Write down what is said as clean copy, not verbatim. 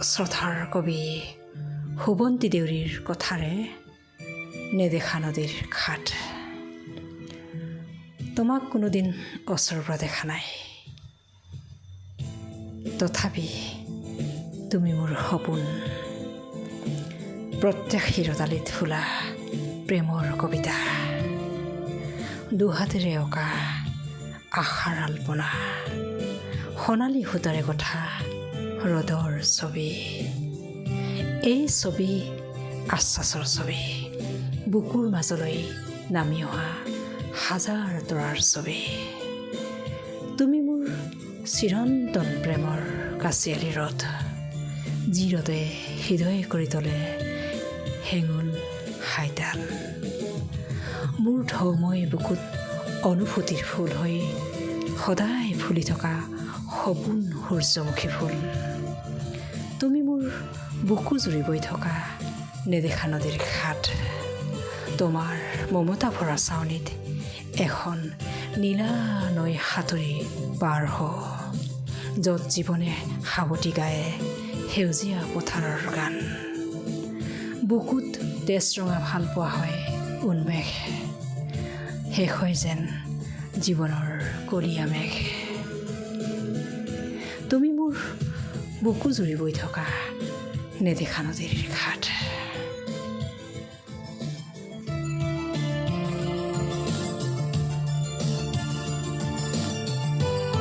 শ্ৰদ্ধাৰ কবি শুভন্তী দেউৰীৰ কথাৰে নেদেখা নদীৰ ঘাট। তোমাক কোনোদিন ওচৰৰ পৰা দেখা নাই, তথাপি তুমি মোৰ সপোন। প্ৰত্যেক শিৰতালিত ফুলা প্ৰেমৰ কবিতা, দুহাতেৰে অঁকা আশাৰ আলপনা, সোণালী সূতাৰে কথা ৰ'দৰ ছবি। এই ছবি আশ্বাসৰ ছবি, বুকুৰ মাজলৈ নামি অহা হাজাৰ তৰাৰ ছবি। তুমি মোৰ চিৰন্তন প্ৰেমৰ কাচিয়ালী ৰথ, যি ৰথে হৃদয় কৰি তোলে হেঙুল হাইতাল। মোৰ ঢৌময় বুকুত অনুভূতিৰ ফুল হৈ সদায় ফুলি থকা সপোন সূৰ্যমুখী ফুল। তুমি মোৰ বুকু জুৰি বৈ থকা নেদেখা নদীৰ ঘাট। তোমাৰ মমতা ভৰা চাৱনিত এখন নীলা নৈ সাঁতুৰি পাৰ হ, য'ত জীৱনে সাৱটি গায়ে সেউজীয়া পথাৰৰ গান। বুকুত তেজৰঙা ভাল পোৱা হয় উন্মেষ, শেষ হয় যেন জীৱনৰ কলীয়া মেঘ। তুমি মোৰ বুকু জুৰি বৈ থকা নেদেখা নদীৰ ঘাট।